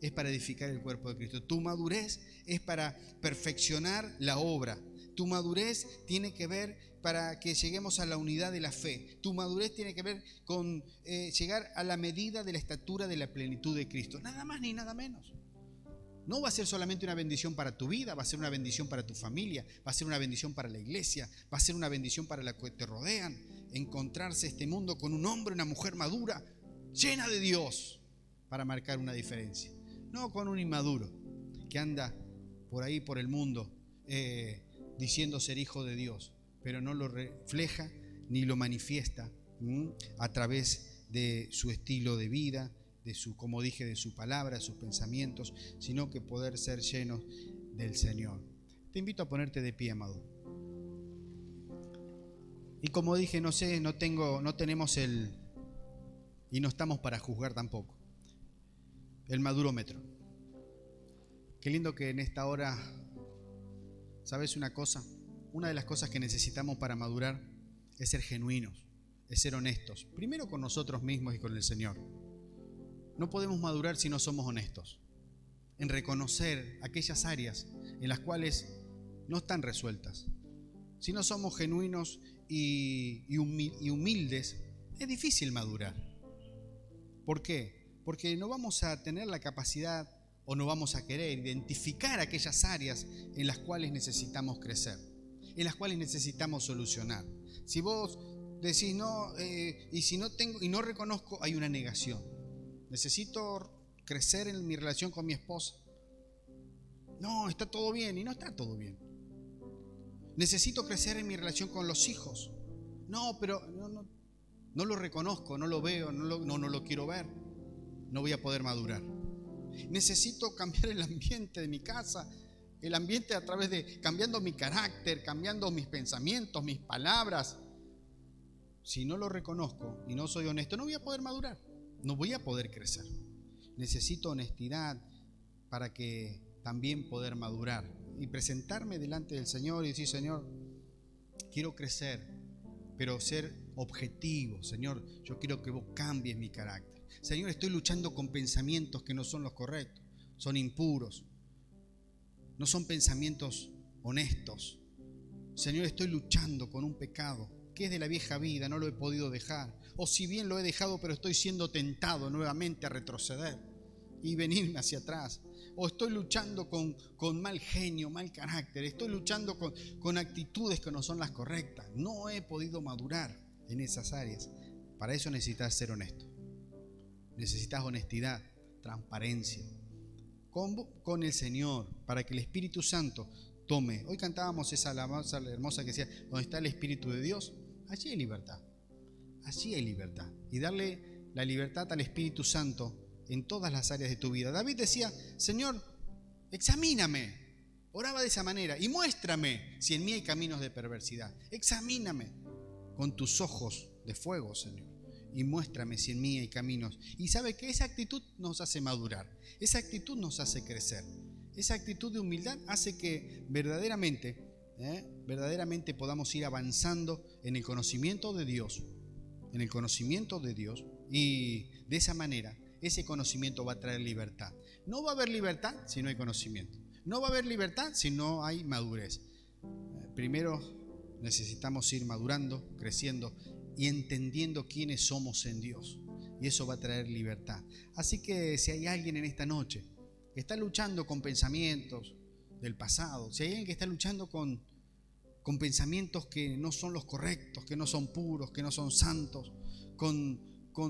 es para edificar el cuerpo de Cristo. Tu madurez es para perfeccionar la obra. Tu madurez tiene que ver para que lleguemos a la unidad de la fe. Tu madurez tiene que ver con llegar a la medida de la estatura de la plenitud de Cristo. Nada más ni nada menos. No va a ser solamente una bendición para tu vida, va a ser una bendición para tu familia, va a ser una bendición para la iglesia, va a ser una bendición para los que te rodean. Encontrarse este mundo con un hombre, una mujer madura, llena de Dios, para marcar una diferencia. No con un inmaduro que anda por ahí por el mundo diciendo ser hijo de Dios, pero no lo refleja ni lo manifiesta a través de su estilo de vida, de su, como dije, de su palabra, de sus pensamientos, sino que poder ser llenos del Señor. Te invito a ponerte de pie, amado. Y como dije, no tenemos y no estamos para juzgar tampoco, el madurómetro. Qué lindo que en esta hora, ¿sabes una cosa? Una de las cosas que necesitamos para madurar es ser genuinos, es ser honestos, primero con nosotros mismos y con el Señor. No podemos madurar si no somos honestos, en reconocer aquellas áreas en las cuales no están resueltas. Si no somos genuinos y humildes, es difícil madurar. ¿Por qué? Porque no vamos a tener la capacidad o no vamos a querer identificar aquellas áreas en las cuales necesitamos crecer, en las cuales necesitamos solucionar. Si vos decís no, y si no tengo y no reconozco, hay una negación. Necesito crecer en mi relación con mi esposa. No, está todo bien, y no está todo bien. Necesito crecer en mi relación con los hijos. No, pero no lo reconozco, no lo veo, no lo quiero ver. No voy a poder madurar. Necesito cambiar el ambiente de mi casa, el ambiente a través de cambiando mi carácter, cambiando mis pensamientos, mis palabras. Si no lo reconozco y no soy honesto, no voy a poder madurar. No voy a poder crecer. Necesito honestidad para que también poder madurar y presentarme delante del Señor y decir: Señor, quiero crecer, pero ser objetivo. Señor, yo quiero que vos cambies mi carácter. Señor, estoy luchando con pensamientos que no son los correctos, son impuros, no son pensamientos honestos. Señor, estoy luchando con un pecado que es de la vieja vida, no lo he podido dejar. O si bien lo he dejado, pero estoy siendo tentado nuevamente a retroceder y venirme hacia atrás. O estoy luchando con mal genio, mal carácter. Estoy luchando con actitudes que no son las correctas. No he podido madurar en esas áreas. Para eso necesitas ser honesto. Necesitas honestidad, transparencia con el Señor, para que el Espíritu Santo tome. Hoy cantábamos esa alabanza hermosa que decía: donde está el Espíritu de Dios, allí hay libertad. Allí hay libertad. Y darle la libertad al Espíritu Santo en todas las áreas de tu vida. David decía, Señor, examíname. Oraba de esa manera y muéstrame si en mí hay caminos de perversidad. Examíname con tus ojos de fuego, Señor, y muéstrame si en mí hay caminos. Y sabe que esa actitud nos hace madurar, esa actitud nos hace crecer, esa actitud de humildad hace que verdaderamente podamos ir avanzando en el conocimiento de Dios, y de esa manera ese conocimiento va a traer libertad. No va a haber libertad si no hay conocimiento. No va a haber libertad si no hay madurez. Primero necesitamos ir madurando, creciendo y entendiendo quiénes somos en Dios. Y eso va a traer libertad. Así que si hay alguien en esta noche que está luchando con pensamientos del pasado, si hay alguien que está luchando con pensamientos que no son los correctos, que no son puros, que no son santos,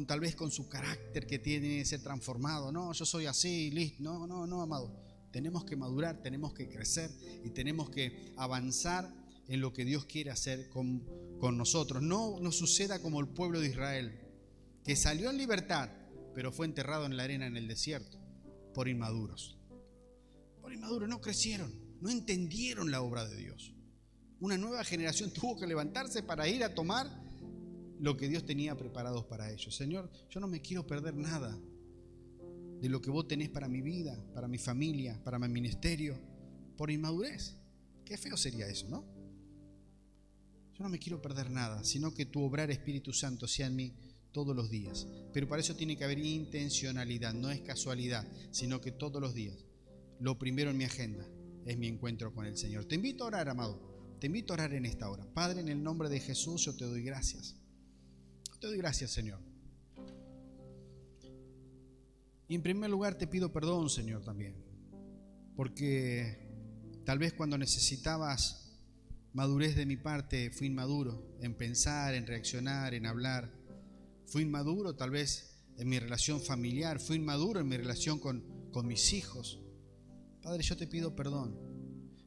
tal vez con su carácter que tiene que ser transformado. No, yo soy así, listo. No, amado. Tenemos que madurar, tenemos que crecer y tenemos que avanzar en lo que Dios quiere hacer con nosotros. No nos suceda como el pueblo de Israel, que salió en libertad, pero fue enterrado en la arena en el desierto por inmaduros. Por inmaduros, no crecieron, no entendieron la obra de Dios. Una nueva generación tuvo que levantarse para ir a tomar lo que Dios tenía preparados para ellos. Señor, yo no me quiero perder nada de lo que vos tenés para mi vida, para mi familia, para mi ministerio, por inmadurez. Qué feo sería eso, ¿no? Yo no me quiero perder nada, sino que tu obrar, Espíritu Santo, sea en mí todos los días. Pero para eso tiene que haber intencionalidad, no es casualidad, sino que todos los días. Lo primero en mi agenda es mi encuentro con el Señor. Te invito a orar, amado. Te invito a orar en esta hora. Padre, en el nombre de Jesús, yo te doy gracias. Te doy gracias, Señor. Y en primer lugar te pido perdón, Señor, también, porque tal vez cuando necesitabas madurez de mi parte fui inmaduro en pensar, en reaccionar, en hablar. Fui inmaduro tal vez en mi relación familiar, fui inmaduro en mi relación con mis hijos. Padre, yo te pido perdón,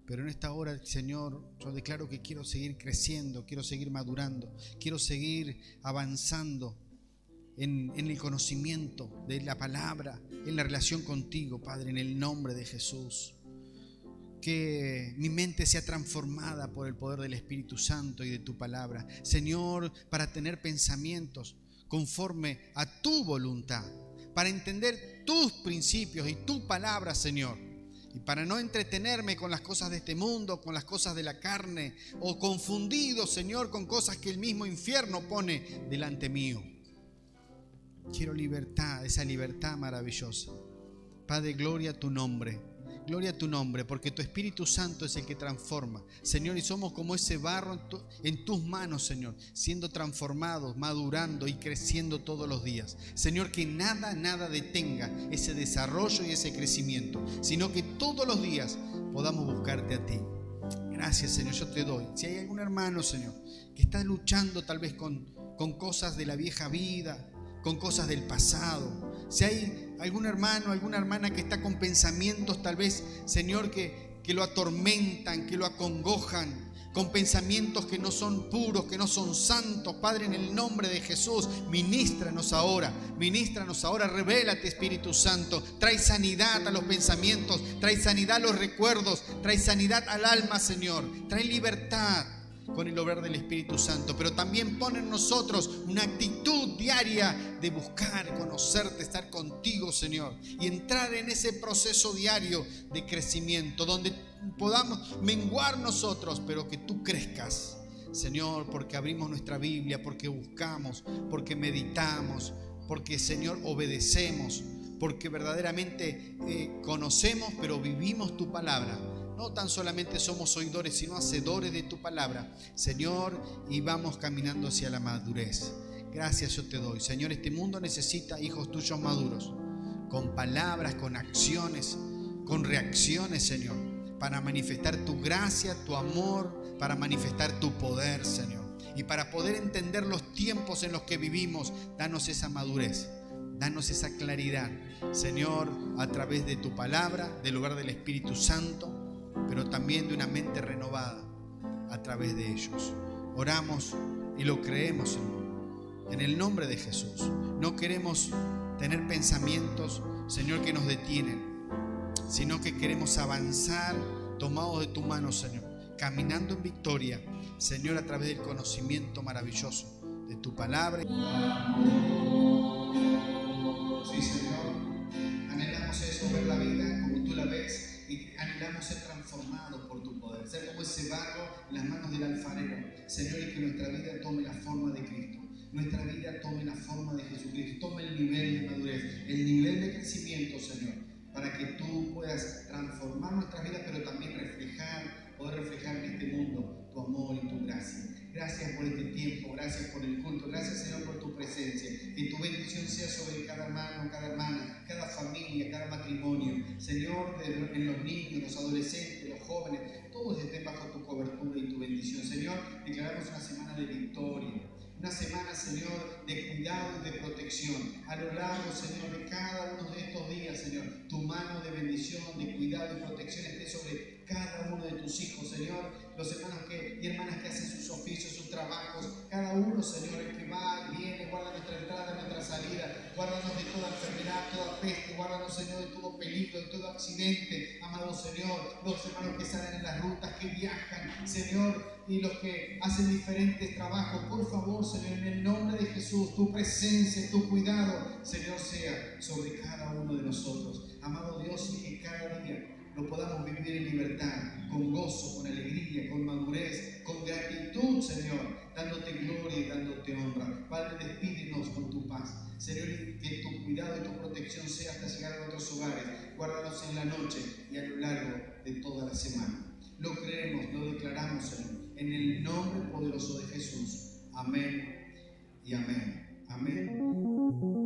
pero en esta hora, Señor, yo declaro que quiero seguir creciendo, quiero seguir madurando, quiero seguir avanzando en el conocimiento de la palabra, en la relación contigo, Padre, en el nombre de Jesús. Que mi mente sea transformada por el poder del Espíritu Santo y de tu palabra, Señor, para tener pensamientos conforme a tu voluntad, para entender tus principios y tu palabra, Señor, y para no entretenerme con las cosas de este mundo, con las cosas de la carne, o confundido, Señor, con cosas que el mismo infierno pone delante mío. Quiero libertad, esa libertad maravillosa. Padre, gloria a tu nombre, porque tu Espíritu Santo es el que transforma, Señor, y somos como ese barro en tus manos, Señor, siendo transformados, madurando y creciendo todos los días. Señor, que nada detenga ese desarrollo y ese crecimiento, sino que todos los días podamos buscarte a ti. Gracias, Señor, yo te doy. Si hay algún hermano, Señor, que está luchando tal vez con cosas de la vieja vida, con cosas del pasado, si hay algún hermano, alguna hermana que está con pensamientos tal vez, Señor, que lo atormentan, que lo acongojan, con pensamientos que no son puros, que no son santos, Padre, en el nombre de Jesús, ministranos ahora, revélate, Espíritu Santo, trae sanidad a los pensamientos, trae sanidad a los recuerdos, trae sanidad al alma, Señor, trae libertad con el obrar del Espíritu Santo, pero también pone en nosotros una actitud diaria de buscar, conocerte, estar contigo, Señor, y entrar en ese proceso diario de crecimiento, donde podamos menguar nosotros, pero que tú crezcas, Señor, porque abrimos nuestra Biblia, porque buscamos, porque meditamos, porque, Señor, obedecemos, porque verdaderamente conocemos, pero vivimos tu palabra. No tan solamente somos oidores, sino hacedores de tu palabra, Señor, y vamos caminando hacia la madurez. Gracias yo te doy, Señor. Este mundo necesita hijos tuyos maduros, con palabras, con acciones, con reacciones, Señor, para manifestar tu gracia, tu amor, para manifestar tu poder, Señor. Y para poder entender los tiempos en los que vivimos, danos esa madurez, danos esa claridad, Señor, a través de tu palabra, del lugar del Espíritu Santo, pero también de una mente renovada a través de ellos. Oramos y lo creemos, Señor, en el nombre de Jesús. No queremos tener pensamientos, Señor, que nos detienen, sino que queremos avanzar tomados de tu mano, Señor, caminando en victoria, Señor, a través del conocimiento maravilloso de tu palabra. Sí, Señor, anhelamos eso, ver la vida como tú la ves, y anhelamos ser transformados por tu poder, ser como ese barro en las manos del alfarero, Señor, y que nuestra vida tome la forma de Cristo, nuestra vida tome la forma de Jesucristo, tome el nivel de madurez, el nivel de crecimiento, Señor, para que tú puedas transformar nuestras vidas, pero también poder reflejar en este mundo tu amor y tu gracia. Gracias por este tiempo, gracias por el culto, gracias, Señor, por tu presencia. Que tu bendición sea sobre cada hermano, cada hermana, cada familia, cada matrimonio. Señor, en los niños, los adolescentes, los jóvenes, todos estén bajo tu cobertura y tu bendición. Señor, declaramos una semana de victoria. Una semana, Señor, de cuidado y de protección. A lo largo, Señor, de cada uno de estos días, Señor, tu mano de bendición, de cuidado y protección esté sobre cada uno de tus hijos, Señor. Los hermanos y hermanas que hacen sus oficios, sus trabajos, cada uno, Señor, el que va y viene, guarda nuestra entrada, nuestra salida, guárdanos de toda enfermedad, toda peste, guárdanos, Señor, de todo peligro, de todo accidente, amado Señor. Los hermanos que salen en las rutas, que viajan, Señor, y los que hacen diferentes trabajos, por favor, Señor, en el nombre de Jesús, tu presencia, tu cuidado, Señor, sea sobre cada uno de nosotros, amado Dios, y que cada día lo podamos vivir en libertad, con gozo, con alegría, con madurez, con gratitud, Señor, dándote gloria y dándote honra. Padre, despídenos con tu paz, Señor, y que tu cuidado y tu protección sea hasta llegar a nuestros hogares. Guárdanos en la noche y a lo largo de toda la semana. Lo creemos, lo declaramos, Señor, en el nombre poderoso de Jesús. Amén y amén. Amén.